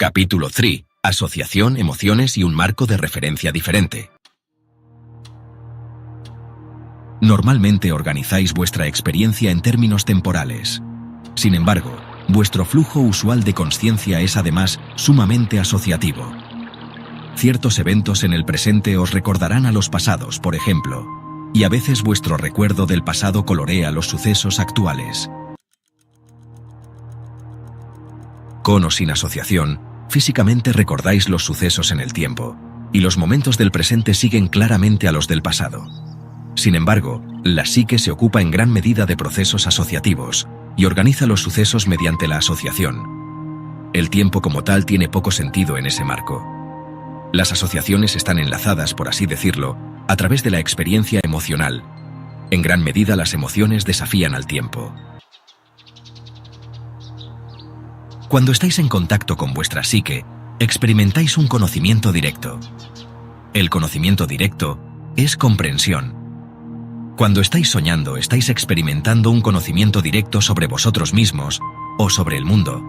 Capítulo 3. Asociación, emociones y un marco de referencia diferente. Normalmente organizáis vuestra experiencia en términos temporales. Sin embargo, vuestro flujo usual de consciencia es además sumamente asociativo. Ciertos eventos en el presente os recordarán a los pasados, por ejemplo, y a veces vuestro recuerdo del pasado colorea los sucesos actuales. Con o sin asociación, físicamente recordáis los sucesos en el tiempo, y los momentos del presente siguen claramente a los del pasado. Sin embargo, la psique se ocupa en gran medida de procesos asociativos, y organiza los sucesos mediante la asociación. El tiempo como tal tiene poco sentido en ese marco. Las asociaciones están enlazadas, por así decirlo, a través de la experiencia emocional. En gran medida las emociones desafían al tiempo. Cuando estáis en contacto con vuestra psique, experimentáis un conocimiento directo. El conocimiento directo es comprensión. Cuando estáis soñando, estáis experimentando un conocimiento directo sobre vosotros mismos o sobre el mundo.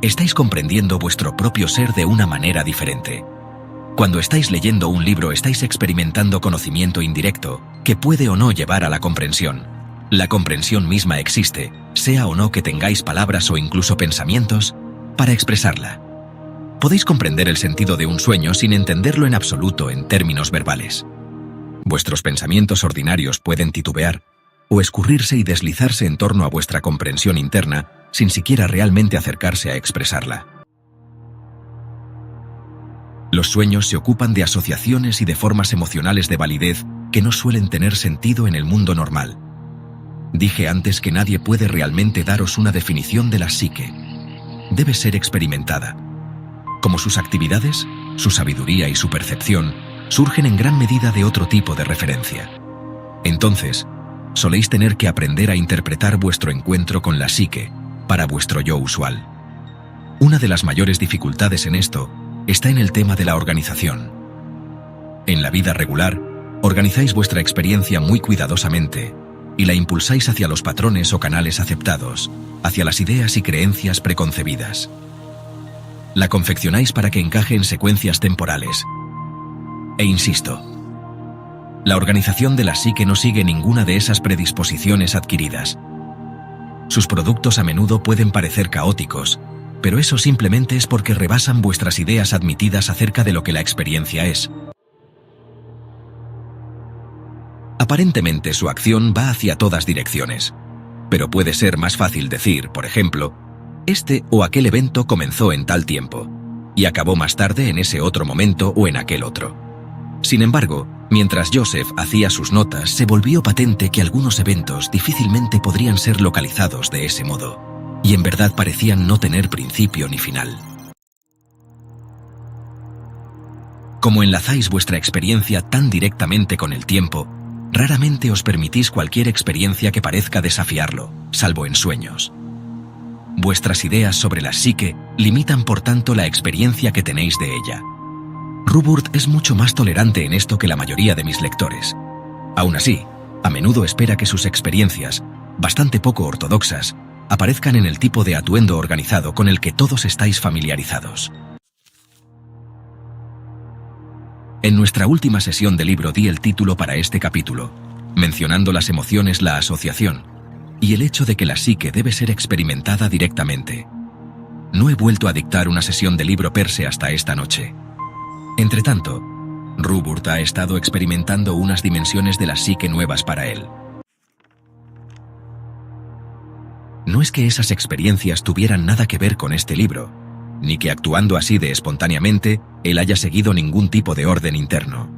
Estáis comprendiendo vuestro propio ser de una manera diferente. Cuando estáis leyendo un libro, estáis experimentando conocimiento indirecto que puede o no llevar a la comprensión. La comprensión misma existe, sea o no que tengáis palabras o incluso pensamientos, para expresarla. Podéis comprender el sentido de un sueño sin entenderlo en absoluto en términos verbales. Vuestros pensamientos ordinarios pueden titubear o escurrirse y deslizarse en torno a vuestra comprensión interna sin siquiera realmente acercarse a expresarla. Los sueños se ocupan de asociaciones y de formas emocionales de validez que no suelen tener sentido en el mundo normal. Dije antes que nadie puede realmente daros una definición de la psique. Debe ser experimentada. Como sus actividades, su sabiduría y su percepción surgen en gran medida de otro tipo de referencia. Entonces, soléis tener que aprender a interpretar vuestro encuentro con la psique para vuestro yo usual. Una de las mayores dificultades en esto está en el tema de la organización. En la vida regular, organizáis vuestra experiencia muy cuidadosamente y la impulsáis hacia los patrones o canales aceptados, hacia las ideas y creencias preconcebidas. La confeccionáis para que encaje en secuencias temporales. E insisto, la organización de la psique no sigue ninguna de esas predisposiciones adquiridas. Sus productos a menudo pueden parecer caóticos, pero eso simplemente es porque rebasan vuestras ideas admitidas acerca de lo que la experiencia es. Aparentemente su acción va hacia todas direcciones, pero puede ser más fácil decir, por ejemplo, este o aquel evento comenzó en tal tiempo y acabó más tarde en ese otro momento o en aquel otro. Sin embargo, mientras Joseph hacía sus notas, se volvió patente que algunos eventos difícilmente podrían ser localizados de ese modo, y en verdad parecían no tener principio ni final. Como enlazáis vuestra experiencia tan directamente con el tiempo, raramente os permitís cualquier experiencia que parezca desafiarlo, salvo en sueños. Vuestras ideas sobre la psique limitan por tanto la experiencia que tenéis de ella. Ruburt es mucho más tolerante en esto que la mayoría de mis lectores. Aún así, a menudo espera que sus experiencias, bastante poco ortodoxas, aparezcan en el tipo de atuendo organizado con el que todos estáis familiarizados. En nuestra última sesión de libro di el título para este capítulo, mencionando las emociones, la asociación, y el hecho de que la psique debe ser experimentada directamente. No he vuelto a dictar una sesión de libro per se hasta esta noche. Entretanto, Ruburt ha estado experimentando unas dimensiones de la psique nuevas para él. No es que esas experiencias tuvieran nada que ver con este libro, ni que actuando así de espontáneamente, él haya seguido ningún tipo de orden interno.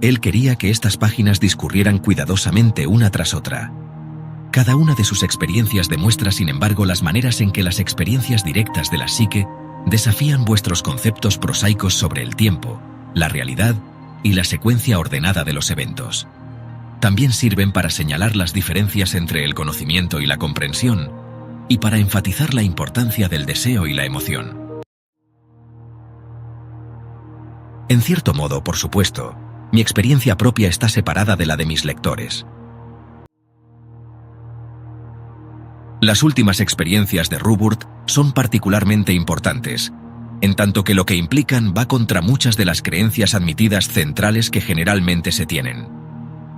Él quería que estas páginas discurrieran cuidadosamente una tras otra. Cada una de sus experiencias demuestra, sin embargo, las maneras en que las experiencias directas de la psique desafían vuestros conceptos prosaicos sobre el tiempo, la realidad y la secuencia ordenada de los eventos. También sirven para señalar las diferencias entre el conocimiento y la comprensión, y para enfatizar la importancia del deseo y la emoción. En cierto modo, por supuesto, mi experiencia propia está separada de la de mis lectores. Las últimas experiencias de Ruburt son particularmente importantes, en tanto que lo que implican va contra muchas de las creencias admitidas centrales que generalmente se tienen.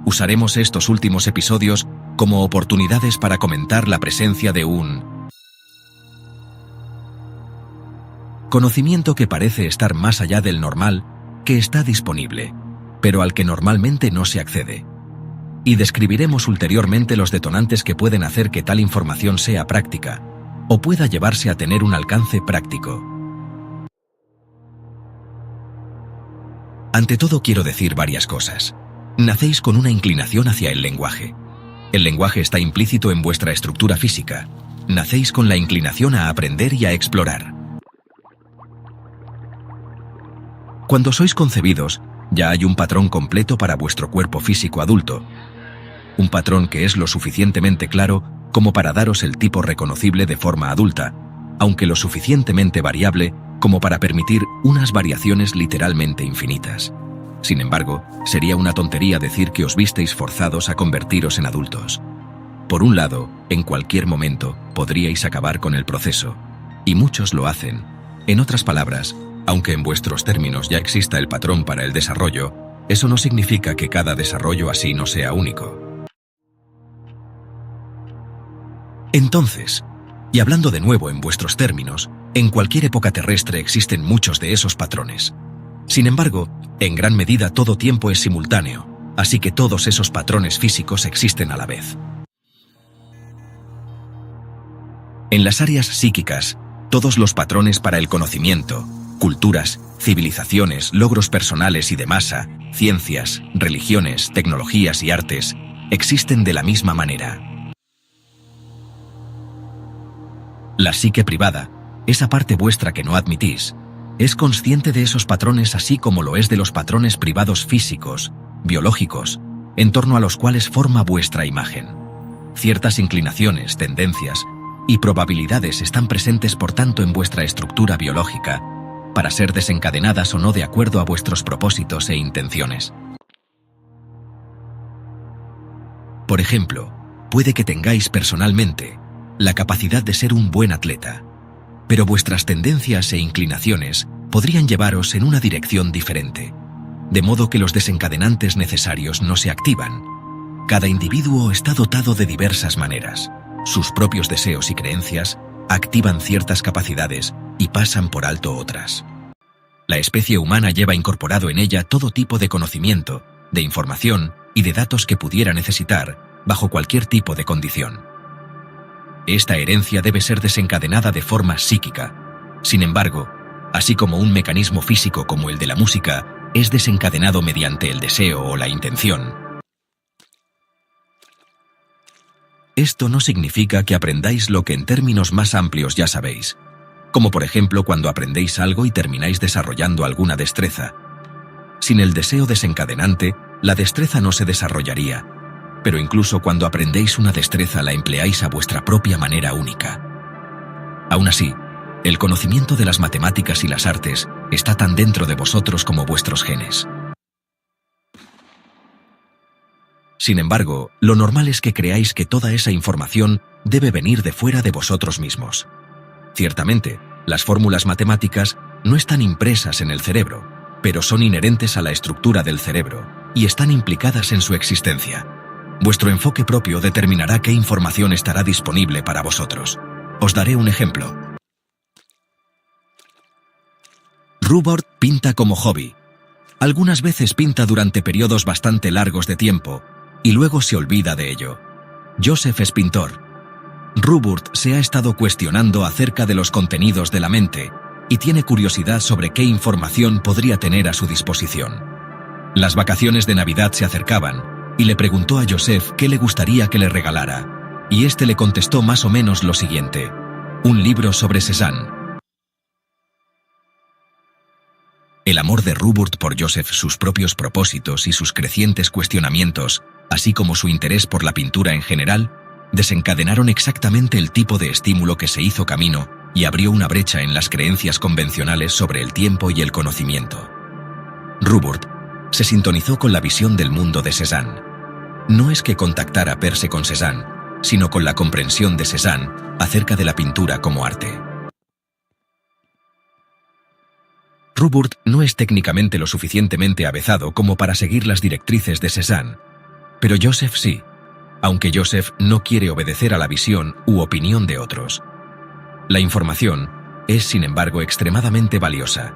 Usaremos estos últimos episodios como oportunidades para comentar la presencia de un conocimiento que parece estar más allá del normal, que está disponible, pero al que normalmente no se accede. Y describiremos ulteriormente los detonantes que pueden hacer que tal información sea práctica, o pueda llevarse a tener un alcance práctico. Ante todo quiero decir varias cosas. Nacéis con una inclinación hacia el lenguaje. El lenguaje está implícito en vuestra estructura física. Nacéis con la inclinación a aprender y a explorar. Cuando sois concebidos, ya hay un patrón completo para vuestro cuerpo físico adulto. Un patrón que es lo suficientemente claro como para daros el tipo reconocible de forma adulta, aunque lo suficientemente variable como para permitir unas variaciones literalmente infinitas. Sin embargo, sería una tontería decir que os visteis forzados a convertiros en adultos. Por un lado, en cualquier momento podríais acabar con el proceso, y muchos lo hacen. En otras palabras, aunque en vuestros términos ya exista el patrón para el desarrollo, eso no significa que cada desarrollo así no sea único. Entonces, y hablando de nuevo en vuestros términos, en cualquier época terrestre existen muchos de esos patrones. Sin embargo, en gran medida todo tiempo es simultáneo, así que todos esos patrones físicos existen a la vez. En las áreas psíquicas, todos los patrones para el conocimiento, culturas, civilizaciones, logros personales y de masa, ciencias, religiones, tecnologías y artes, existen de la misma manera. La psique privada, esa parte vuestra que no admitís, es consciente de esos patrones así como lo es de los patrones privados físicos, biológicos, en torno a los cuales forma vuestra imagen. Ciertas inclinaciones, tendencias y probabilidades están presentes por tanto en vuestra estructura biológica, para ser desencadenadas o no de acuerdo a vuestros propósitos e intenciones. Por ejemplo, puede que tengáis personalmente la capacidad de ser un buen atleta, pero vuestras tendencias e inclinaciones podrían llevaros en una dirección diferente, de modo que los desencadenantes necesarios no se activan. Cada individuo está dotado de diversas maneras. Sus propios deseos y creencias activan ciertas capacidades y pasan por alto otras. La especie humana lleva incorporado en ella todo tipo de conocimiento, de información y de datos que pudiera necesitar bajo cualquier tipo de condición. Esta herencia debe ser desencadenada de forma psíquica. Sin embargo, así como un mecanismo físico como el de la música es desencadenado mediante el deseo o la intención, esto no significa que aprendáis lo que en términos más amplios ya sabéis, como por ejemplo cuando aprendéis algo y termináis desarrollando alguna destreza. Sin el deseo desencadenante, la destreza no se desarrollaría, pero incluso cuando aprendéis una destreza la empleáis a vuestra propia manera única. Aún así, el conocimiento de las matemáticas y las artes está tan dentro de vosotros como vuestros genes. Sin embargo, lo normal es que creáis que toda esa información debe venir de fuera de vosotros mismos. Ciertamente, las fórmulas matemáticas no están impresas en el cerebro, pero son inherentes a la estructura del cerebro y están implicadas en su existencia. Vuestro enfoque propio determinará qué información estará disponible para vosotros. Os daré un ejemplo. Rubert pinta como hobby. Algunas veces pinta durante periodos bastante largos de tiempo y luego se olvida de ello. Joseph es pintor. Rubert se ha estado cuestionando acerca de los contenidos de la mente y tiene curiosidad sobre qué información podría tener a su disposición. Las vacaciones de Navidad se acercaban y le preguntó a Joseph qué le gustaría que le regalara, y este le contestó más o menos lo siguiente: un libro sobre Cézanne. El amor de Rubert por Joseph, sus propios propósitos y sus crecientes cuestionamientos, así como su interés por la pintura en general, desencadenaron exactamente el tipo de estímulo que se hizo camino y abrió una brecha en las creencias convencionales sobre el tiempo y el conocimiento. Rubert se sintonizó con la visión del mundo de Cézanne. No es que contactara per se con Cézanne, sino con la comprensión de Cézanne acerca de la pintura como arte. Rupert no es técnicamente lo suficientemente avezado como para seguir las directrices de Cézanne, pero Joseph sí, aunque Joseph no quiere obedecer a la visión u opinión de otros. La información es, sin embargo, extremadamente valiosa,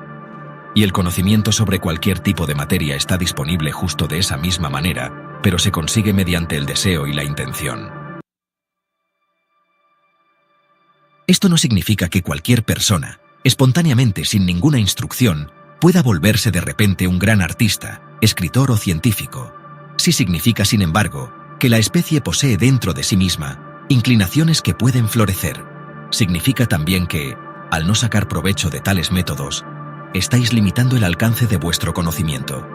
y el conocimiento sobre cualquier tipo de materia está disponible justo de esa misma manera, pero se consigue mediante el deseo y la intención. Esto no significa que cualquier persona, espontáneamente sin ninguna instrucción, pueda volverse de repente un gran artista, escritor o científico. Sí significa, sin embargo, que la especie posee dentro de sí misma inclinaciones que pueden florecer. Significa también que, al no sacar provecho de tales métodos, estáis limitando el alcance de vuestro conocimiento.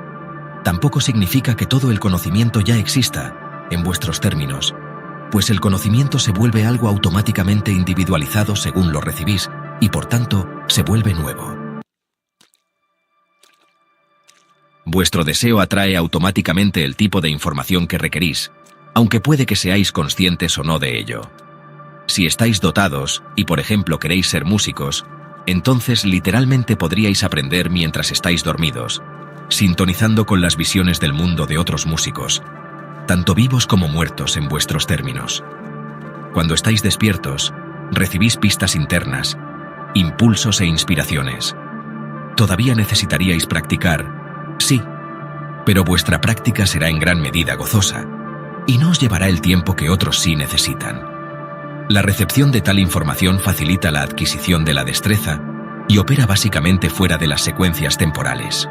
Tampoco significa que todo el conocimiento ya exista, en vuestros términos, pues el conocimiento se vuelve algo automáticamente individualizado según lo recibís, y por tanto, se vuelve nuevo. Vuestro deseo atrae automáticamente el tipo de información que requerís, aunque puede que seáis conscientes o no de ello. Si estáis dotados y, por ejemplo, queréis ser músicos, entonces literalmente podríais aprender mientras estáis dormidos, sintonizando con las visiones del mundo de otros músicos, tanto vivos como muertos en vuestros términos. Cuando estáis despiertos, recibís pistas internas, impulsos e inspiraciones. Todavía necesitaríais practicar, sí, pero vuestra práctica será en gran medida gozosa, y no os llevará el tiempo que otros sí necesitan. La recepción de tal información facilita la adquisición de la destreza y opera básicamente fuera de las secuencias temporales.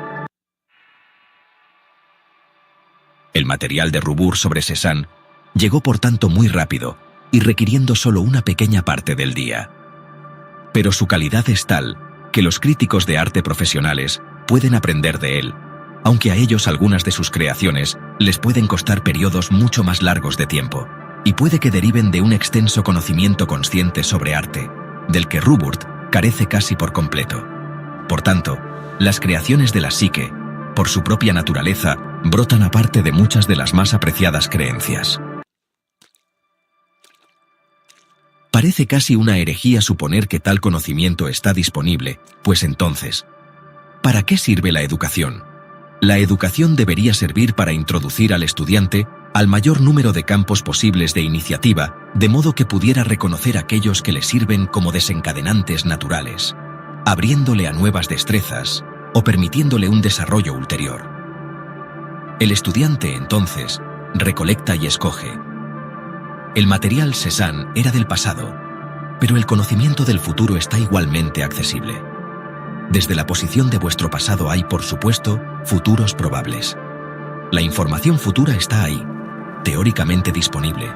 El material de Rupert sobre Cézanne llegó por tanto muy rápido y requiriendo solo una pequeña parte del día. Pero su calidad es tal que los críticos de arte profesionales pueden aprender de él, aunque a ellos algunas de sus creaciones les pueden costar periodos mucho más largos de tiempo, y puede que deriven de un extenso conocimiento consciente sobre arte, del que Rupert carece casi por completo. Por tanto, las creaciones de la psique, por su propia naturaleza, brotan aparte de muchas de las más apreciadas creencias. Parece casi una herejía suponer que tal conocimiento está disponible, pues entonces, ¿para qué sirve la educación? La educación debería servir para introducir al estudiante al mayor número de campos posibles de iniciativa, de modo que pudiera reconocer aquellos que le sirven como desencadenantes naturales, abriéndole a nuevas destrezas o permitiéndole un desarrollo ulterior. El estudiante, entonces, recolecta y escoge. El material Cézanne era del pasado, pero el conocimiento del futuro está igualmente accesible. Desde la posición de vuestro pasado hay, por supuesto, futuros probables. La información futura está ahí, teóricamente disponible,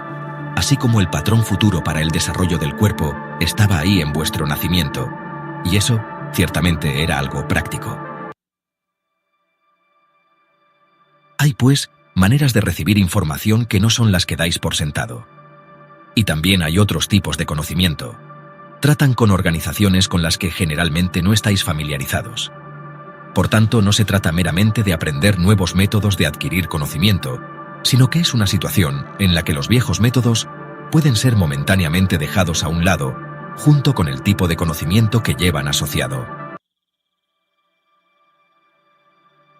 así como el patrón futuro para el desarrollo del cuerpo estaba ahí en vuestro nacimiento, y eso, ciertamente, era algo práctico. Hay, pues, maneras de recibir información que no son las que dais por sentado. Y también hay otros tipos de conocimiento. Tratan con organizaciones con las que generalmente no estáis familiarizados. Por tanto, no se trata meramente de aprender nuevos métodos de adquirir conocimiento, sino que es una situación en la que los viejos métodos pueden ser momentáneamente dejados a un lado, junto con el tipo de conocimiento que llevan asociado.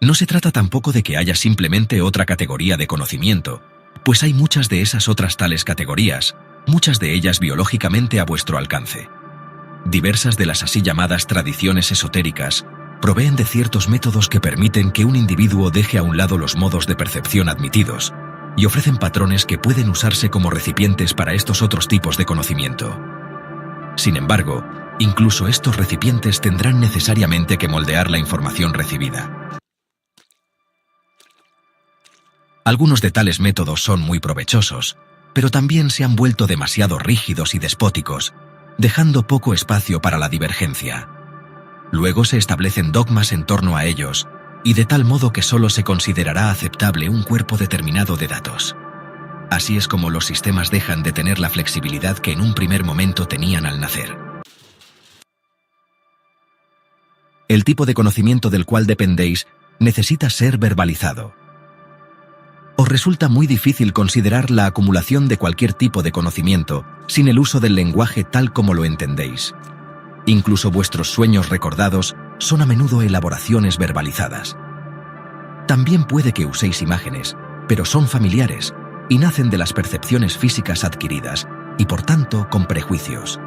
No se trata tampoco de que haya simplemente otra categoría de conocimiento, pues hay muchas de esas otras tales categorías, muchas de ellas biológicamente a vuestro alcance. Diversas de las así llamadas tradiciones esotéricas proveen de ciertos métodos que permiten que un individuo deje a un lado los modos de percepción admitidos y ofrecen patrones que pueden usarse como recipientes para estos otros tipos de conocimiento. Sin embargo, incluso estos recipientes tendrán necesariamente que moldear la información recibida. Algunos de tales métodos son muy provechosos, pero también se han vuelto demasiado rígidos y despóticos, dejando poco espacio para la divergencia. Luego se establecen dogmas en torno a ellos, y de tal modo que solo se considerará aceptable un cuerpo determinado de datos. Así es como los sistemas dejan de tener la flexibilidad que en un primer momento tenían al nacer. El tipo de conocimiento del cual dependéis necesita ser verbalizado. Os resulta muy difícil considerar la acumulación de cualquier tipo de conocimiento sin el uso del lenguaje tal como lo entendéis. Incluso vuestros sueños recordados son a menudo elaboraciones verbalizadas. También puede que uséis imágenes, pero son familiares y nacen de las percepciones físicas adquiridas y por tanto con prejuicios.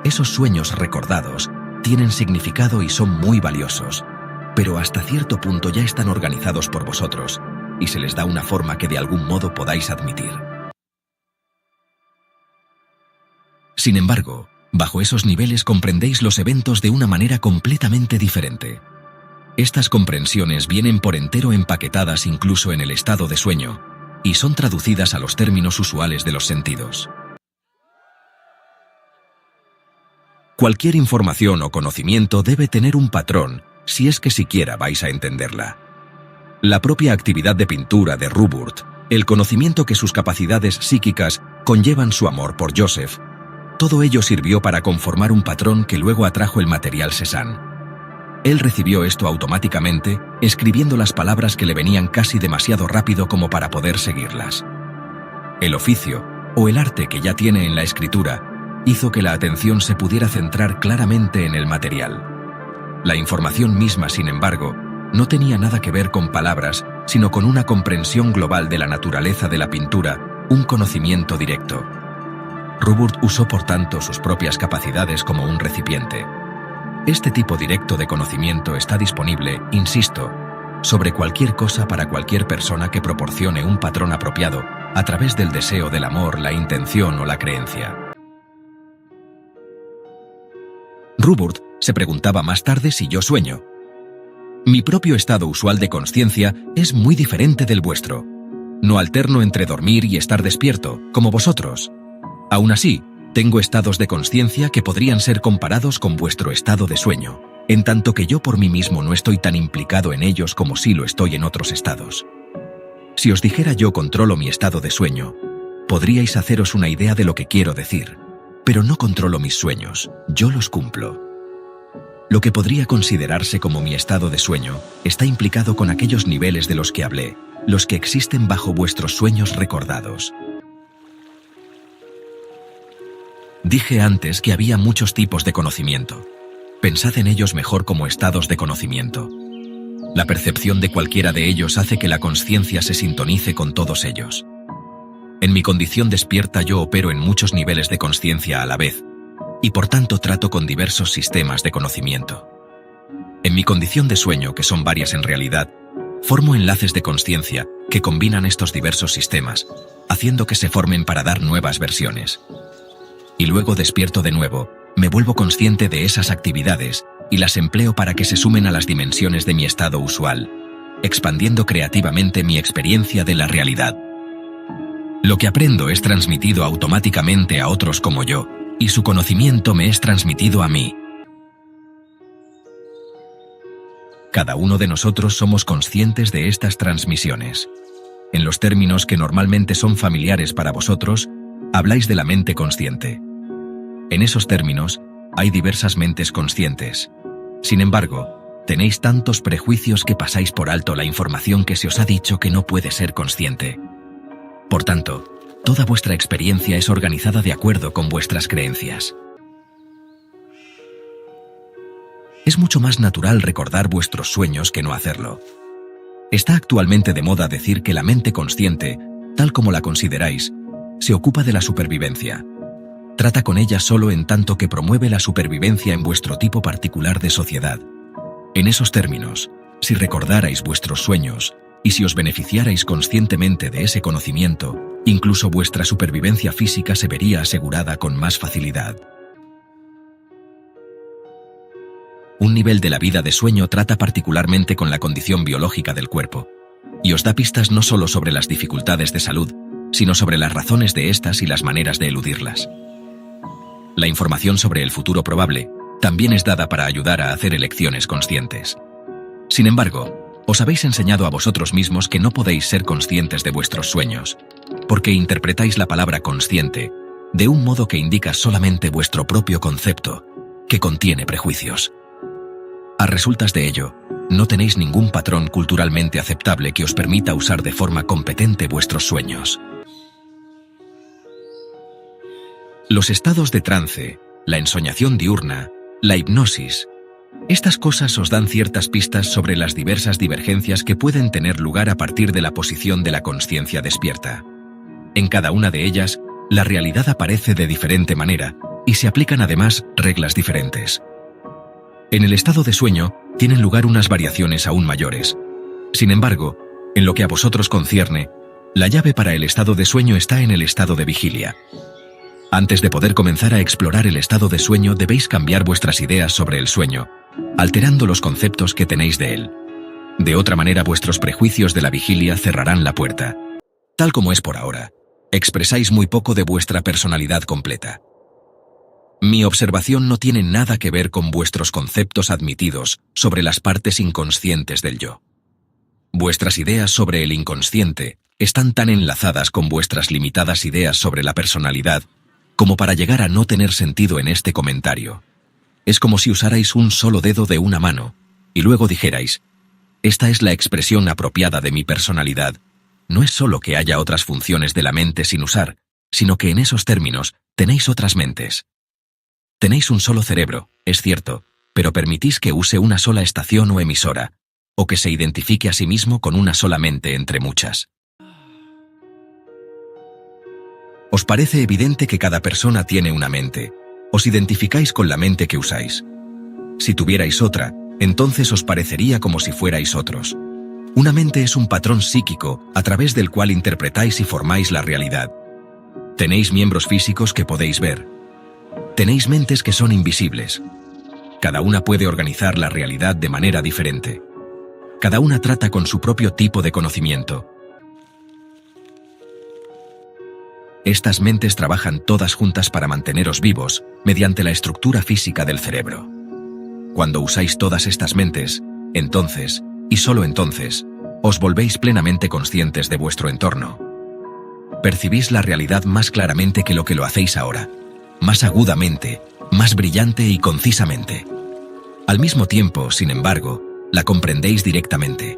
Esos sueños recordados tienen significado y son muy valiosos, pero hasta cierto punto ya están organizados por vosotros y se les da una forma que de algún modo podáis admitir. Sin embargo, bajo esos niveles comprendéis los eventos de una manera completamente diferente. Estas comprensiones vienen por entero empaquetadas incluso en el estado de sueño y son traducidas a los términos usuales de los sentidos. Cualquier información o conocimiento debe tener un patrón si es que siquiera vais a entenderla. La propia actividad de pintura de Robert, el conocimiento que sus capacidades psíquicas conllevan su amor por Joseph, todo ello sirvió para conformar un patrón que luego atrajo el material Cézanne. Él recibió esto automáticamente, escribiendo las palabras que le venían casi demasiado rápido como para poder seguirlas. El oficio, o el arte que ya tiene en la escritura, hizo que la atención se pudiera centrar claramente en el material. La información misma, sin embargo, no tenía nada que ver con palabras, sino con una comprensión global de la naturaleza de la pintura, un conocimiento directo. Robert usó por tanto sus propias capacidades como un recipiente. Este tipo directo de conocimiento está disponible, insisto, sobre cualquier cosa para cualquier persona que proporcione un patrón apropiado a través del deseo del amor, la intención o la creencia. Robert se preguntaba más tarde si yo sueño. Mi propio estado usual de consciencia es muy diferente del vuestro. No alterno entre dormir y estar despierto, como vosotros. Aún así, tengo estados de consciencia que podrían ser comparados con vuestro estado de sueño, en tanto que yo por mí mismo no estoy tan implicado en ellos como sí lo estoy en otros estados. Si os dijera yo controlo mi estado de sueño, podríais haceros una idea de lo que quiero decir, pero no controlo mis sueños, yo los cumplo. Lo que podría considerarse como mi estado de sueño está implicado con aquellos niveles de los que hablé, los que existen bajo vuestros sueños recordados. Dije antes que había muchos tipos de conocimiento. Pensad en ellos mejor como estados de conocimiento. La percepción de cualquiera de ellos hace que la consciencia se sintonice con todos ellos. En mi condición despierta yo opero en muchos niveles de consciencia a la vez, y por tanto trato con diversos sistemas de conocimiento. En mi condición de sueño, que son varias en realidad, formo enlaces de consciencia que combinan estos diversos sistemas, haciendo que se formen para dar nuevas versiones. Y luego despierto de nuevo, me vuelvo consciente de esas actividades y las empleo para que se sumen a las dimensiones de mi estado usual, expandiendo creativamente mi experiencia de la realidad. Lo que aprendo es transmitido automáticamente a otros como yo, y su conocimiento me es transmitido a mí. Cada uno de nosotros somos conscientes de estas transmisiones. En los términos que normalmente son familiares para vosotros, habláis de la mente consciente. En esos términos, hay diversas mentes conscientes. Sin embargo, tenéis tantos prejuicios que pasáis por alto la información que se os ha dicho que no puede ser consciente. Por tanto, toda vuestra experiencia es organizada de acuerdo con vuestras creencias. Es mucho más natural recordar vuestros sueños que no hacerlo. Está actualmente de moda decir que la mente consciente, tal como la consideráis, se ocupa de la supervivencia. Trata con ella solo en tanto que promueve la supervivencia en vuestro tipo particular de sociedad. En esos términos, si recordarais vuestros sueños y si os beneficiarais conscientemente de ese conocimiento, incluso vuestra supervivencia física se vería asegurada con más facilidad. Un nivel de la vida de sueño trata particularmente con la condición biológica del cuerpo, y os da pistas no solo sobre las dificultades de salud, sino sobre las razones de estas y las maneras de eludirlas. La información sobre el futuro probable también es dada para ayudar a hacer elecciones conscientes. Sin embargo, os habéis enseñado a vosotros mismos que no podéis ser conscientes de vuestros sueños, porque interpretáis la palabra consciente de un modo que indica solamente vuestro propio concepto, que contiene prejuicios. A resultas de ello, no tenéis ningún patrón culturalmente aceptable que os permita usar de forma competente vuestros sueños. Los estados de trance, la ensoñación diurna, la hipnosis, Estas cosas os dan ciertas pistas sobre las diversas divergencias que pueden tener lugar a partir de la posición de la consciencia despierta. En cada una de ellas, la realidad aparece de diferente manera, y se aplican además reglas diferentes. En el estado de sueño, tienen lugar unas variaciones aún mayores. Sin embargo, en lo que a vosotros concierne, la llave para el estado de sueño está en el estado de vigilia. Antes de poder comenzar a explorar el estado de sueño, debéis cambiar vuestras ideas sobre el sueño, alterando los conceptos que tenéis de él. De otra manera, vuestros prejuicios de la vigilia cerrarán la puerta. Tal como es por ahora, expresáis muy poco de vuestra personalidad completa. Mi observación no tiene nada que ver con vuestros conceptos admitidos sobre las partes inconscientes del yo. Vuestras ideas sobre el inconsciente están tan enlazadas con vuestras limitadas ideas sobre la personalidad como para llegar a no tener sentido en este comentario. Es como si usarais un solo dedo de una mano y luego dijerais: esta es la expresión apropiada de mi personalidad. No es solo que haya otras funciones de la mente sin usar, sino que en esos términos tenéis otras mentes. Tenéis un solo cerebro, es cierto, pero permitís que use una sola estación o emisora, o que se identifique a sí mismo con una sola mente entre muchas. Os parece evidente que cada persona tiene una mente. Os identificáis con la mente que usáis. Si tuvierais otra, entonces os parecería como si fuerais otros. Una mente es un patrón psíquico a través del cual interpretáis y formáis la realidad. Tenéis miembros físicos que podéis ver. Tenéis mentes que son invisibles. Cada una puede organizar la realidad de manera diferente. Cada una trata con su propio tipo de conocimiento. Estas mentes trabajan todas juntas para manteneros vivos mediante la estructura física del cerebro. Cuando usáis todas estas mentes, entonces, y solo entonces, os volvéis plenamente conscientes de vuestro entorno. Percibís la realidad más claramente que lo hacéis ahora, más agudamente, más brillante y concisamente. Al mismo tiempo, sin embargo, la comprendéis directamente.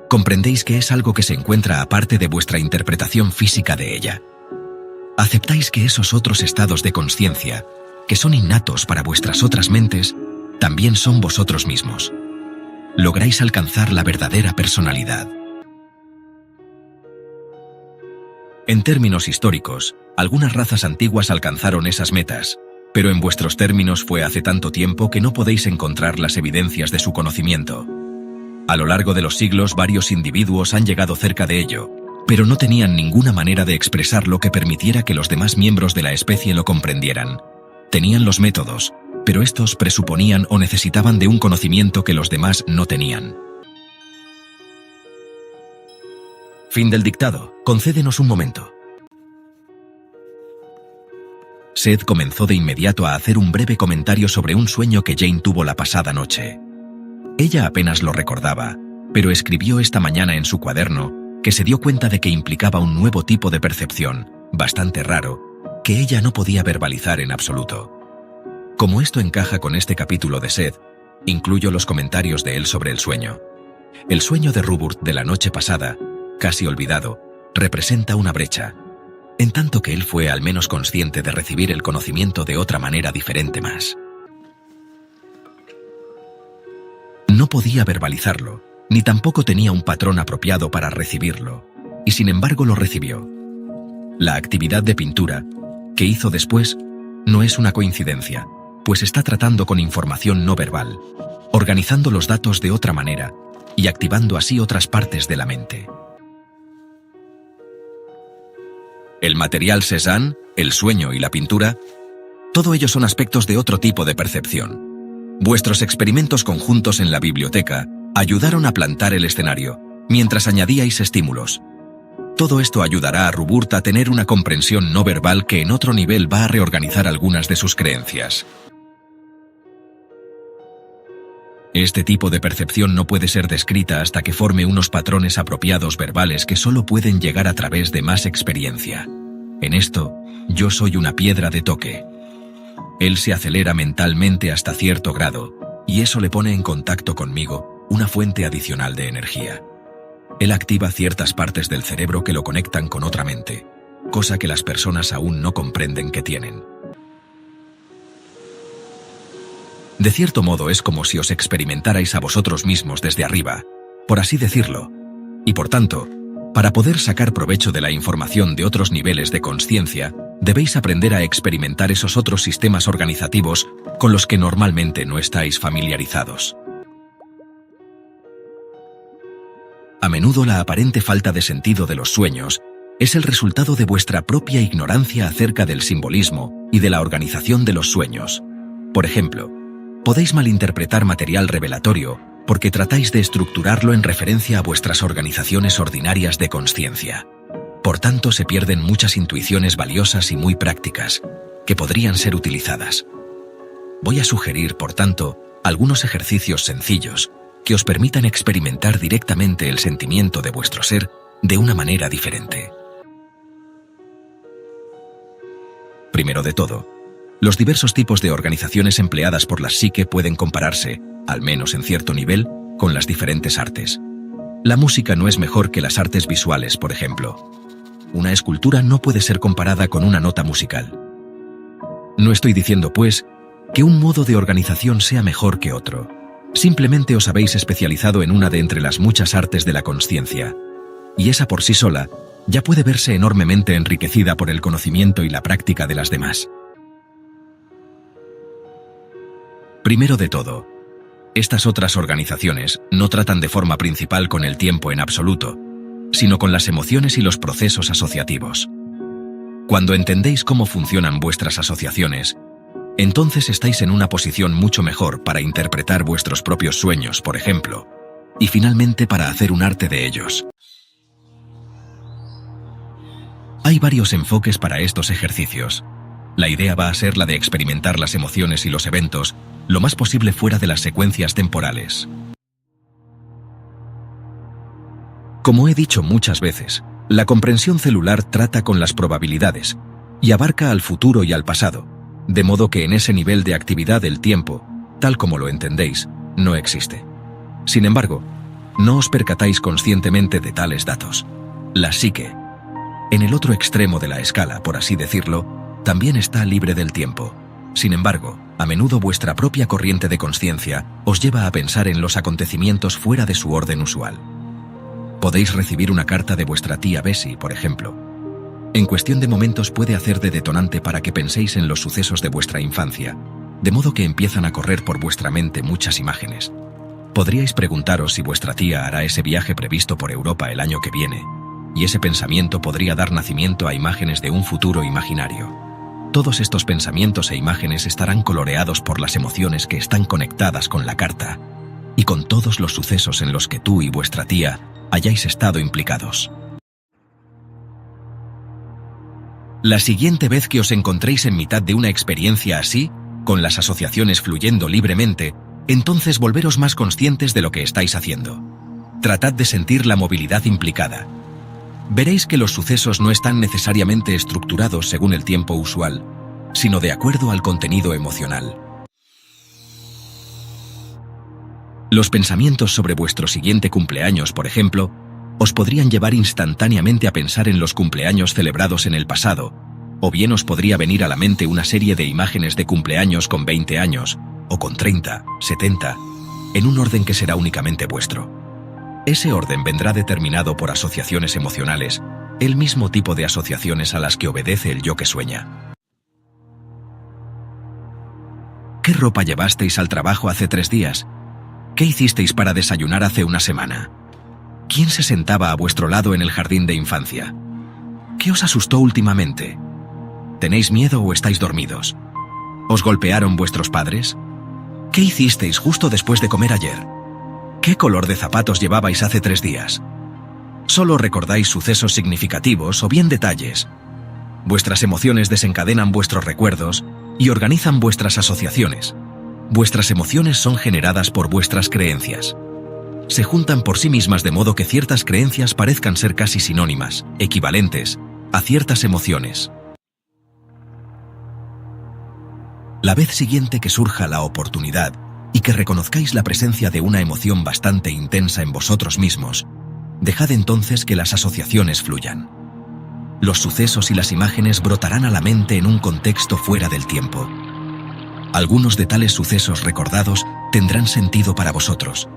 Comprendéis que es algo que se encuentra aparte de vuestra interpretación física de ella. Aceptáis que esos otros estados de consciencia, que son innatos para vuestras otras mentes, también son vosotros mismos. Lográis alcanzar la verdadera personalidad. En términos históricos, algunas razas antiguas alcanzaron esas metas, pero en vuestros términos fue hace tanto tiempo que no podéis encontrar las evidencias de su conocimiento. A lo largo de los siglos, varios individuos han llegado cerca de ello, pero no tenían ninguna manera de expresarlo que permitiera que los demás miembros de la especie lo comprendieran. Tenían los métodos, pero estos presuponían o necesitaban de un conocimiento que los demás no tenían. Fin del dictado. Concédenos un momento. Seth comenzó de inmediato a hacer un breve comentario sobre un sueño que Jane tuvo la pasada noche. Ella apenas lo recordaba, pero escribió esta mañana en su cuaderno que se dio cuenta de que implicaba un nuevo tipo de percepción, bastante raro, que ella no podía verbalizar en absoluto. Como esto encaja con este capítulo de Seth, incluyo los comentarios de él sobre el sueño. El sueño de Rupert de la noche pasada, casi olvidado, representa una brecha, en tanto que él fue al menos consciente de recibir el conocimiento de otra manera diferente más. No podía verbalizarlo, ni tampoco tenía un patrón apropiado para recibirlo, y sin embargo lo recibió. La actividad de pintura, que hizo después, no es una coincidencia, pues está tratando con información no verbal, organizando los datos de otra manera y activando así otras partes de la mente. El material Cézanne, el sueño y la pintura, todo ello son aspectos de otro tipo de percepción. Vuestros experimentos conjuntos en la biblioteca ayudaron a plantar el escenario, mientras añadíais estímulos. Todo esto ayudará a Rupert a tener una comprensión no verbal que en otro nivel va a reorganizar algunas de sus creencias. Este tipo de percepción no puede ser descrita hasta que forme unos patrones apropiados verbales que solo pueden llegar a través de más experiencia. En esto, yo soy una piedra de toque. Él se acelera mentalmente hasta cierto grado, y eso le pone en contacto conmigo, una fuente adicional de energía. Él activa ciertas partes del cerebro que lo conectan con otra mente, cosa que las personas aún no comprenden que tienen. De cierto modo es como si os experimentarais a vosotros mismos desde arriba, por así decirlo, y por tanto, para poder sacar provecho de la información de otros niveles de consciencia, debéis aprender a experimentar esos otros sistemas organizativos con los que normalmente no estáis familiarizados. A menudo la aparente falta de sentido de los sueños es el resultado de vuestra propia ignorancia acerca del simbolismo y de la organización de los sueños. Por ejemplo, podéis malinterpretar material revelatorio porque tratáis de estructurarlo en referencia a vuestras organizaciones ordinarias de consciencia. Por tanto, se pierden muchas intuiciones valiosas y muy prácticas, que podrían ser utilizadas. Voy a sugerir, por tanto, algunos ejercicios sencillos que os permitan experimentar directamente el sentimiento de vuestro ser de una manera diferente. Primero de todo, los diversos tipos de organizaciones empleadas por la psique pueden compararse, al menos en cierto nivel, con las diferentes artes. La música no es mejor que las artes visuales, por ejemplo. Una escultura no puede ser comparada con una nota musical. No estoy diciendo, pues, que un modo de organización sea mejor que otro. Simplemente os habéis especializado en una de entre las muchas artes de la consciencia, y esa por sí sola ya puede verse enormemente enriquecida por el conocimiento y la práctica de las demás. Primero de todo, estas otras organizaciones no tratan de forma principal con el tiempo en absoluto, sino con las emociones y los procesos asociativos. Cuando entendéis cómo funcionan vuestras asociaciones, entonces estáis en una posición mucho mejor para interpretar vuestros propios sueños, por ejemplo, y finalmente para hacer un arte de ellos. Hay varios enfoques para estos ejercicios. La idea va a ser la de experimentar las emociones y los eventos lo más posible fuera de las secuencias temporales. Como he dicho muchas veces, la comprensión celular trata con las probabilidades y abarca al futuro y al pasado, de modo que en ese nivel de actividad el tiempo, tal como lo entendéis, no existe. Sin embargo, no os percatáis conscientemente de tales datos. La psique, en el otro extremo de la escala, por así decirlo, también está libre del tiempo. Sin embargo, a menudo vuestra propia corriente de consciencia os lleva a pensar en los acontecimientos fuera de su orden usual. Podéis recibir una carta de vuestra tía Bessie, por ejemplo. En cuestión de momentos puede hacer de detonante para que penséis en los sucesos de vuestra infancia, de modo que empiezan a correr por vuestra mente muchas imágenes. Podríais preguntaros si vuestra tía hará ese viaje previsto por Europa el año que viene, y ese pensamiento podría dar nacimiento a imágenes de un futuro imaginario. Todos estos pensamientos e imágenes estarán coloreados por las emociones que están conectadas con la carta y con todos los sucesos en los que tú y vuestra tía hayáis estado implicados. La siguiente vez que os encontréis en mitad de una experiencia así, con las asociaciones fluyendo libremente, entonces volveros más conscientes de lo que estáis haciendo. Tratad de sentir la movilidad implicada. Veréis que los sucesos no están necesariamente estructurados según el tiempo usual, sino de acuerdo al contenido emocional. Los pensamientos sobre vuestro siguiente cumpleaños, por ejemplo, os podrían llevar instantáneamente a pensar en los cumpleaños celebrados en el pasado, o bien os podría venir a la mente una serie de imágenes de cumpleaños con 20 años, o con 30, 70, en un orden que será únicamente vuestro. Ese orden vendrá determinado por asociaciones emocionales, el mismo tipo de asociaciones a las que obedece el yo que sueña. ¿Qué ropa llevasteis al trabajo hace 3 días? ¿Qué hicisteis para desayunar hace una semana? ¿Quién se sentaba a vuestro lado en el jardín de infancia? ¿Qué os asustó últimamente? ¿Tenéis miedo o estáis dormidos? ¿Os golpearon vuestros padres? ¿Qué hicisteis justo después de comer ayer? ¿Qué color de zapatos llevabais hace 3 días? ¿Solo recordáis sucesos significativos o bien detalles? Vuestras emociones desencadenan vuestros recuerdos y organizan vuestras asociaciones. Vuestras emociones son generadas por vuestras creencias. Se juntan por sí mismas de modo que ciertas creencias parezcan ser casi sinónimas, equivalentes, a ciertas emociones. La vez siguiente que surja la oportunidad y que reconozcáis la presencia de una emoción bastante intensa en vosotros mismos, dejad entonces que las asociaciones fluyan. Los sucesos y las imágenes brotarán a la mente en un contexto fuera del tiempo. Algunos de tales sucesos recordados tendrán sentido para vosotros.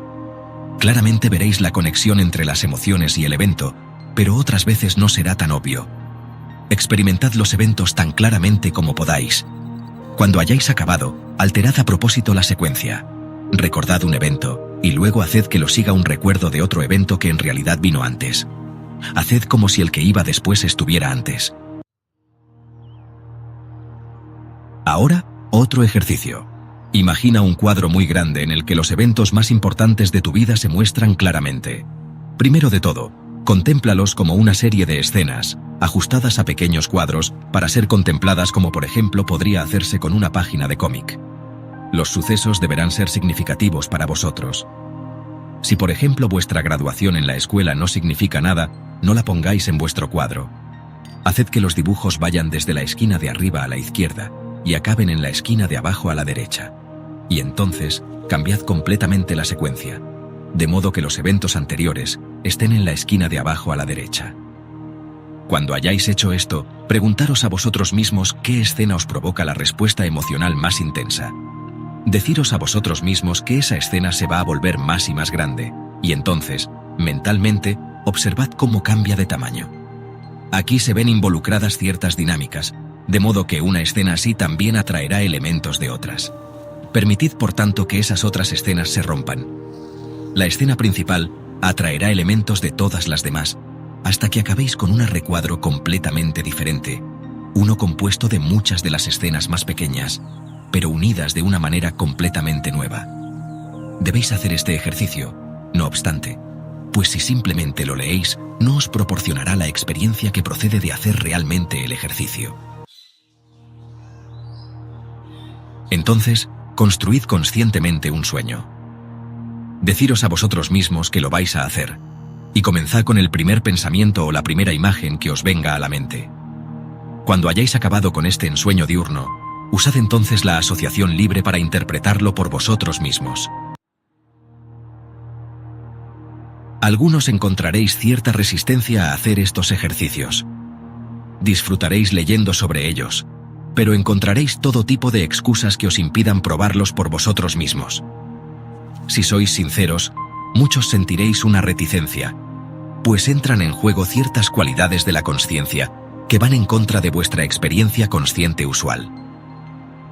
Claramente veréis la conexión entre las emociones y el evento, pero otras veces no será tan obvio. Experimentad los eventos tan claramente como podáis. Cuando hayáis acabado, alterad a propósito la secuencia. Recordad un evento, y luego haced que lo siga un recuerdo de otro evento que en realidad vino antes. Haced como si el que iba después estuviera antes. Ahora, otro ejercicio. Imagina un cuadro muy grande en el que los eventos más importantes de tu vida se muestran claramente. Primero de todo, contémplalos como una serie de escenas, ajustadas a pequeños cuadros, para ser contempladas como por ejemplo podría hacerse con una página de cómic. Los sucesos deberán ser significativos para vosotros. Si por ejemplo vuestra graduación en la escuela no significa nada, no la pongáis en vuestro cuadro. Haced que los dibujos vayan desde la esquina de arriba a la izquierda y acaben en la esquina de abajo a la derecha. Y entonces, cambiad completamente la secuencia, de modo que los eventos anteriores estén en la esquina de abajo a la derecha. Cuando hayáis hecho esto, preguntaros a vosotros mismos qué escena os provoca la respuesta emocional más intensa. Deciros a vosotros mismos que esa escena se va a volver más y más grande, y entonces, mentalmente, observad cómo cambia de tamaño. Aquí se ven involucradas ciertas dinámicas, de modo que una escena así también atraerá elementos de otras. Permitid, por tanto, que esas otras escenas se rompan. La escena principal atraerá elementos de todas las demás, hasta que acabéis con un recuadro completamente diferente, uno compuesto de muchas de las escenas más pequeñas, pero unidas de una manera completamente nueva. Debéis hacer este ejercicio, no obstante, pues si simplemente lo leéis, no os proporcionará la experiencia que procede de hacer realmente el ejercicio. Entonces, construid conscientemente un sueño. Deciros a vosotros mismos que lo vais a hacer, y comenzad con el primer pensamiento o la primera imagen que os venga a la mente. Cuando hayáis acabado con este ensueño diurno, usad entonces la asociación libre para interpretarlo por vosotros mismos. Algunos encontraréis cierta resistencia a hacer estos ejercicios. Disfrutaréis leyendo sobre ellos, pero encontraréis todo tipo de excusas que os impidan probarlos por vosotros mismos. Si sois sinceros, muchos sentiréis una reticencia, pues entran en juego ciertas cualidades de la consciencia que van en contra de vuestra experiencia consciente usual.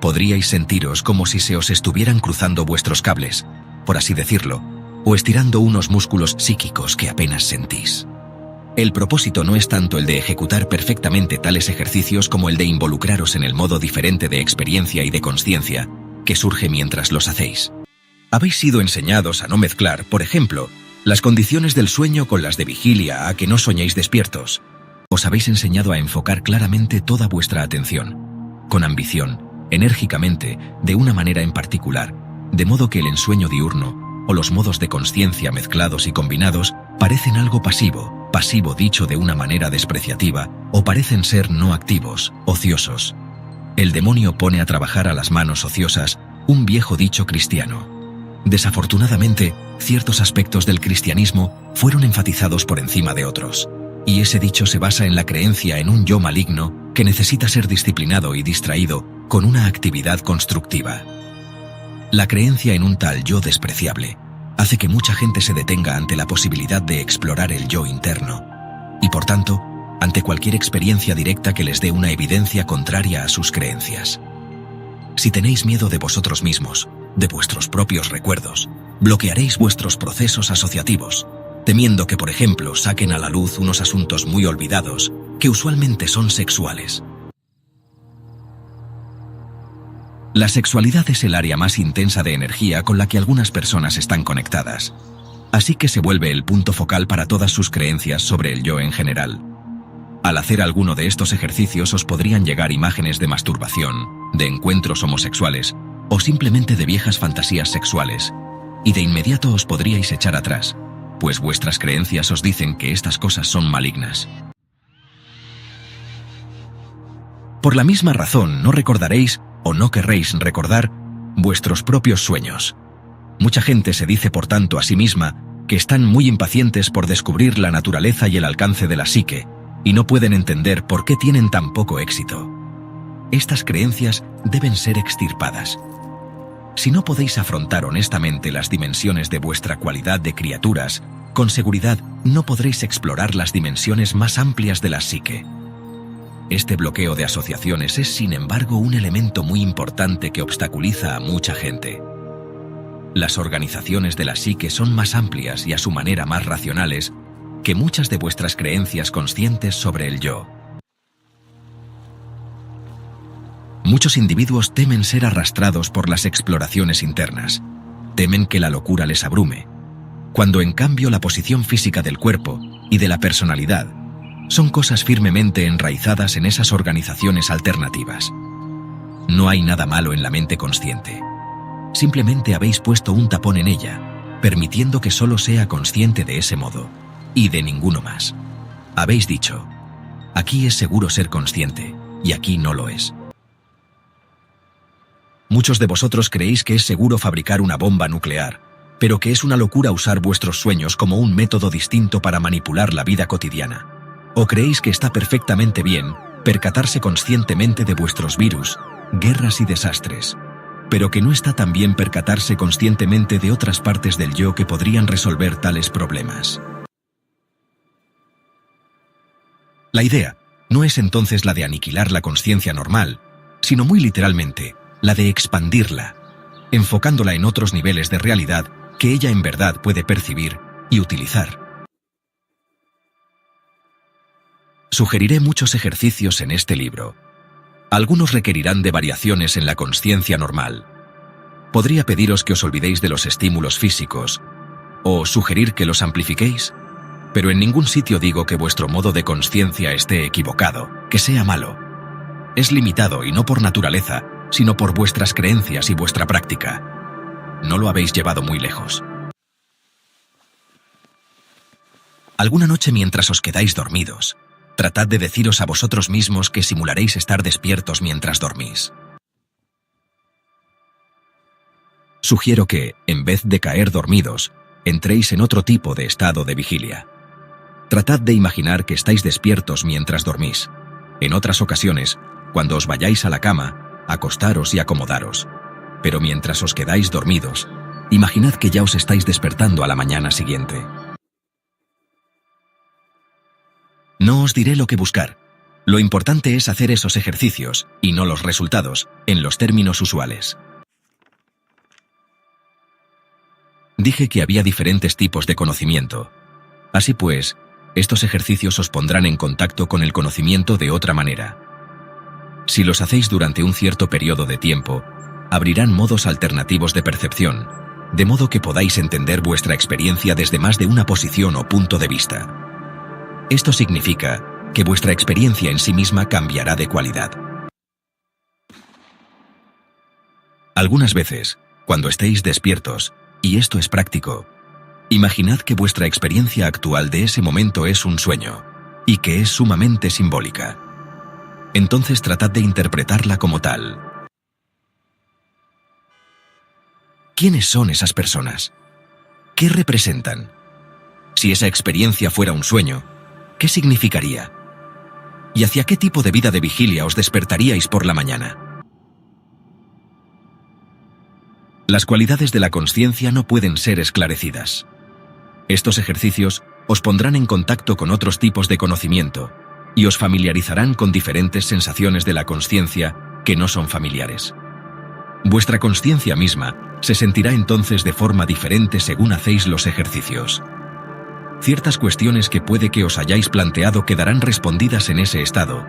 Podríais sentiros como si se os estuvieran cruzando vuestros cables, por así decirlo, o estirando unos músculos psíquicos que apenas sentís. El propósito no es tanto el de ejecutar perfectamente tales ejercicios como el de involucraros en el modo diferente de experiencia y de consciencia que surge mientras los hacéis. Habéis sido enseñados a no mezclar, por ejemplo, las condiciones del sueño con las de vigilia, a que no soñéis despiertos. Os habéis enseñado a enfocar claramente toda vuestra atención, con ambición, enérgicamente, de una manera en particular, de modo que el ensueño diurno, o los modos de consciencia mezclados y combinados, parecen algo pasivo dicho de una manera despreciativa, o parecen ser no activos, ociosos. El demonio pone a trabajar a las manos ociosas, un viejo dicho cristiano. Desafortunadamente, ciertos aspectos del cristianismo fueron enfatizados por encima de otros, y ese dicho se basa en la creencia en un yo maligno que necesita ser disciplinado y distraído con una actividad constructiva. La creencia en un tal yo despreciable hace que mucha gente se detenga ante la posibilidad de explorar el yo interno, y por tanto, ante cualquier experiencia directa que les dé una evidencia contraria a sus creencias. Si tenéis miedo de vosotros mismos, de vuestros propios recuerdos, bloquearéis vuestros procesos asociativos, temiendo que, por ejemplo, saquen a la luz unos asuntos muy olvidados, que usualmente son sexuales. La sexualidad es el área más intensa de energía con la que algunas personas están conectadas, así que se vuelve el punto focal para todas sus creencias sobre el yo en general. Al hacer alguno de estos ejercicios os podrían llegar imágenes de masturbación, de encuentros homosexuales, o simplemente de viejas fantasías sexuales, y de inmediato os podríais echar atrás, pues vuestras creencias os dicen que estas cosas son malignas. Por la misma razón, no recordaréis o no querréis recordar vuestros propios sueños. Mucha gente se dice por tanto a sí misma que están muy impacientes por descubrir la naturaleza y el alcance de la psique, y no pueden entender por qué tienen tan poco éxito. Estas creencias deben ser extirpadas, Si no podéis afrontar honestamente las dimensiones de vuestra cualidad de criaturas, con seguridad no podréis explorar las dimensiones más amplias de la psique. Este bloqueo de asociaciones es, sin embargo, un elemento muy importante que obstaculiza a mucha gente. Las organizaciones de la psique son más amplias y a su manera más racionales que muchas de vuestras creencias conscientes sobre el yo. Muchos individuos temen ser arrastrados por las exploraciones internas, temen que la locura les abrume, cuando en cambio la posición física del cuerpo y de la personalidad son cosas firmemente enraizadas en esas organizaciones alternativas. No hay nada malo en la mente consciente. Simplemente habéis puesto un tapón en ella, permitiendo que solo sea consciente de ese modo, y de ninguno más. Habéis dicho, aquí es seguro ser consciente, y aquí no lo es. Muchos de vosotros creéis que es seguro fabricar una bomba nuclear, pero que es una locura usar vuestros sueños como un método distinto para manipular la vida cotidiana. O creéis que está perfectamente bien percatarse conscientemente de vuestros virus, guerras y desastres, pero que no está tan bien percatarse conscientemente de otras partes del yo que podrían resolver tales problemas. La idea no es entonces la de aniquilar la conciencia normal, sino muy literalmente, la de expandirla, enfocándola en otros niveles de realidad que ella en verdad puede percibir y utilizar. Sugeriré muchos ejercicios en este libro. Algunos requerirán de variaciones en la conciencia normal. Podría pediros que os olvidéis de los estímulos físicos, o sugerir que los amplifiquéis, pero en ningún sitio digo que vuestro modo de conciencia esté equivocado, que sea malo. Es limitado y no por naturaleza, sino por vuestras creencias y vuestra práctica. No lo habéis llevado muy lejos. Alguna noche mientras os quedáis dormidos, tratad de deciros a vosotros mismos que simularéis estar despiertos mientras dormís. Sugiero que, en vez de caer dormidos, entréis en otro tipo de estado de vigilia. Tratad de imaginar que estáis despiertos mientras dormís. En otras ocasiones, cuando os vayáis a la cama, acostaros y acomodaros. Pero mientras os quedáis dormidos, imaginad que ya os estáis despertando a la mañana siguiente. No os diré lo que buscar. Lo importante es hacer esos ejercicios, y no los resultados, en los términos usuales. Dije que había diferentes tipos de conocimiento. Así pues, estos ejercicios os pondrán en contacto con el conocimiento de otra manera. Si los hacéis durante un cierto periodo de tiempo, abrirán modos alternativos de percepción, de modo que podáis entender vuestra experiencia desde más de una posición o punto de vista. Esto significa que vuestra experiencia en sí misma cambiará de cualidad. Algunas veces, cuando estéis despiertos, y esto es práctico, imaginad que vuestra experiencia actual de ese momento es un sueño, y que es sumamente simbólica. Entonces tratad de interpretarla como tal. ¿Quiénes son esas personas? ¿Qué representan? Si esa experiencia fuera un sueño, ¿qué significaría? ¿Y hacia qué tipo de vida de vigilia os despertaríais por la mañana? Las cualidades de la consciencia no pueden ser esclarecidas. Estos ejercicios os pondrán en contacto con otros tipos de conocimiento y os familiarizarán con diferentes sensaciones de la consciencia que no son familiares. Vuestra consciencia misma se sentirá entonces de forma diferente según hacéis los ejercicios. Ciertas cuestiones que puede que os hayáis planteado quedarán respondidas en ese estado,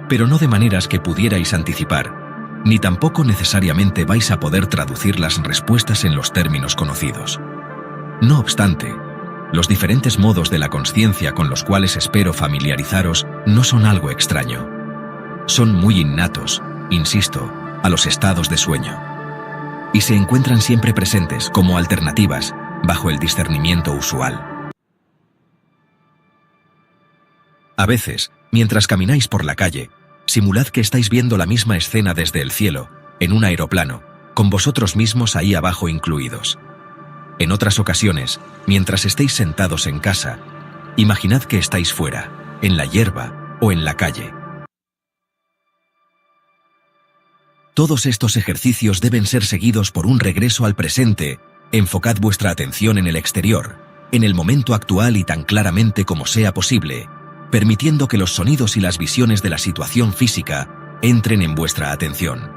pero no de maneras que pudierais anticipar, ni tampoco necesariamente vais a poder traducir las respuestas en los términos conocidos. No obstante, los diferentes modos de la consciencia con los cuales espero familiarizaros no son algo extraño. Son muy innatos, insisto, a los estados de sueño. Y se encuentran siempre presentes como alternativas bajo el discernimiento usual. A veces, mientras camináis por la calle, simulad que estáis viendo la misma escena desde el cielo, en un aeroplano, con vosotros mismos ahí abajo incluidos. En otras ocasiones, mientras estéis sentados en casa, imaginad que estáis fuera, en la hierba o en la calle. Todos estos ejercicios deben ser seguidos por un regreso al presente. Enfocad vuestra atención en el exterior, en el momento actual y tan claramente como sea posible, permitiendo que los sonidos y las visiones de la situación física entren en vuestra atención.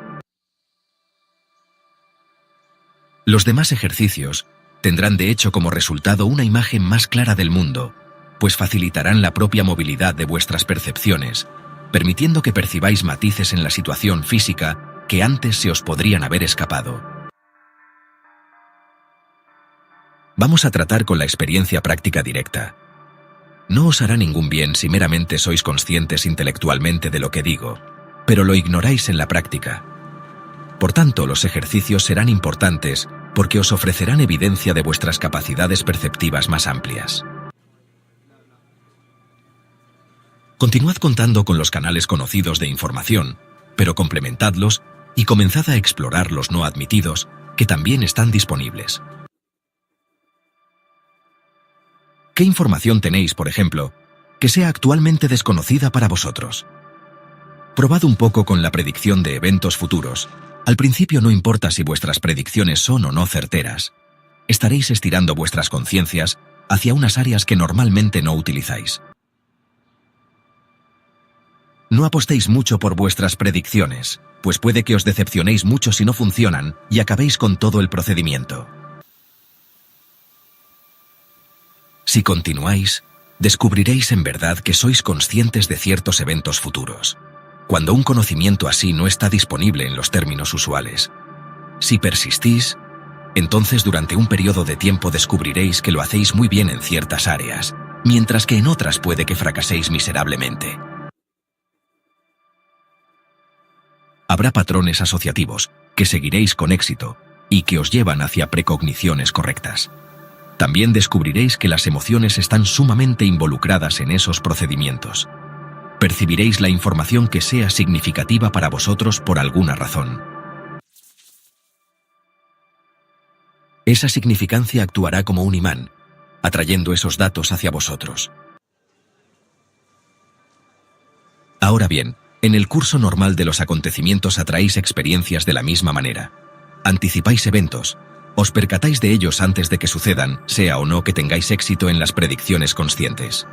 Los demás ejercicios tendrán de hecho como resultado una imagen más clara del mundo, pues facilitarán la propia movilidad de vuestras percepciones, permitiendo que percibáis matices en la situación física que antes se os podrían haber escapado. Vamos a tratar con la experiencia práctica directa. No os hará ningún bien si meramente sois conscientes intelectualmente de lo que digo, pero lo ignoráis en la práctica. Por tanto, los ejercicios serán importantes porque os ofrecerán evidencia de vuestras capacidades perceptivas más amplias. Continuad contando con los canales conocidos de información, pero complementadlos y comenzad a explorar los no admitidos, que también están disponibles. ¿Qué información tenéis, por ejemplo, que sea actualmente desconocida para vosotros? Probad un poco con la predicción de eventos futuros. Al principio no importa si vuestras predicciones son o no certeras. Estaréis estirando vuestras conciencias hacia unas áreas que normalmente no utilizáis. No apostéis mucho por vuestras predicciones, pues puede que os decepcionéis mucho si no funcionan y acabéis con todo el procedimiento. Si continuáis, descubriréis en verdad que sois conscientes de ciertos eventos futuros, cuando un conocimiento así no está disponible en los términos usuales. Si persistís, entonces durante un periodo de tiempo descubriréis que lo hacéis muy bien en ciertas áreas, mientras que en otras puede que fracaséis miserablemente. Habrá patrones asociativos que seguiréis con éxito y que os llevan hacia precogniciones correctas. También descubriréis que las emociones están sumamente involucradas en esos procedimientos. Percibiréis la información que sea significativa para vosotros por alguna razón. Esa significancia actuará como un imán, atrayendo esos datos hacia vosotros. Ahora bien, en el curso normal de los acontecimientos atraéis experiencias de la misma manera. Anticipáis eventos, os percatáis de ellos antes de que sucedan, sea o no que tengáis éxito en las predicciones conscientes.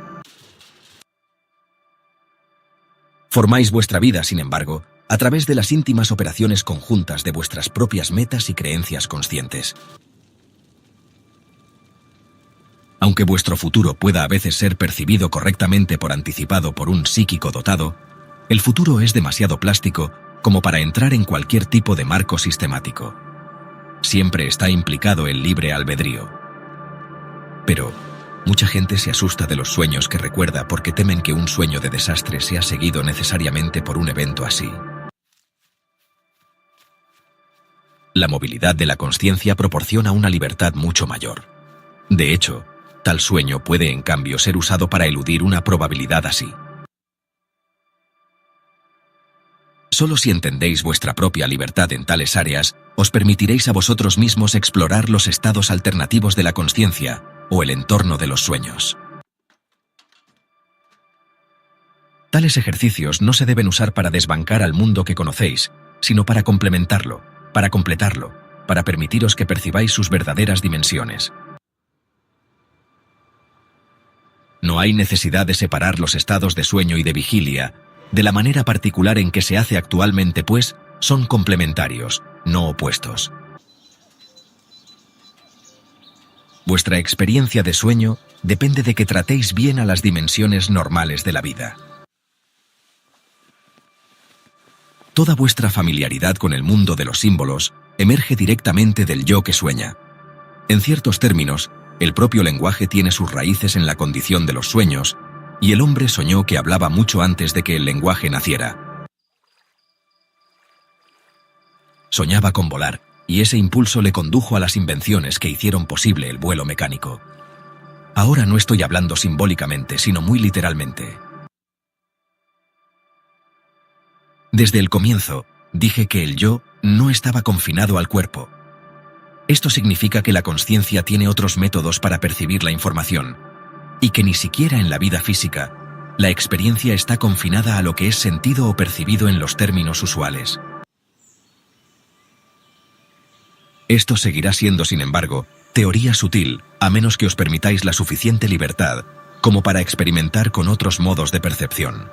Formáis vuestra vida, sin embargo, a través de las íntimas operaciones conjuntas de vuestras propias metas y creencias conscientes. Aunque vuestro futuro pueda a veces ser percibido correctamente por anticipado por un psíquico dotado, el futuro es demasiado plástico como para entrar en cualquier tipo de marco sistemático. Siempre está implicado el libre albedrío. Pero mucha gente se asusta de los sueños que recuerda porque temen que un sueño de desastre sea seguido necesariamente por un evento así. La movilidad de la consciencia proporciona una libertad mucho mayor. De hecho, tal sueño puede en cambio ser usado para eludir una probabilidad así. Solo si entendéis vuestra propia libertad en tales áreas, os permitiréis a vosotros mismos explorar los estados alternativos de la consciencia o el entorno de los sueños. Tales ejercicios no se deben usar para desbancar al mundo que conocéis, sino para complementarlo, para completarlo, para permitiros que percibáis sus verdaderas dimensiones. No hay necesidad de separar los estados de sueño y de vigilia de la manera particular en que se hace actualmente, pues son complementarios, no opuestos. Vuestra experiencia de sueño depende de que tratéis bien a las dimensiones normales de la vida. Toda vuestra familiaridad con el mundo de los símbolos emerge directamente del yo que sueña. En ciertos términos, el propio lenguaje tiene sus raíces en la condición de los sueños, y el hombre soñó que hablaba mucho antes de que el lenguaje naciera. Soñaba con volar, y ese impulso le condujo a las invenciones que hicieron posible el vuelo mecánico. Ahora no estoy hablando simbólicamente, sino muy literalmente. Desde el comienzo, dije que el yo no estaba confinado al cuerpo. Esto significa que la consciencia tiene otros métodos para percibir la información, y que ni siquiera en la vida física, la experiencia está confinada a lo que es sentido o percibido en los términos usuales. Esto seguirá siendo, sin embargo, teoría sutil, a menos que os permitáis la suficiente libertad como para experimentar con otros modos de percepción.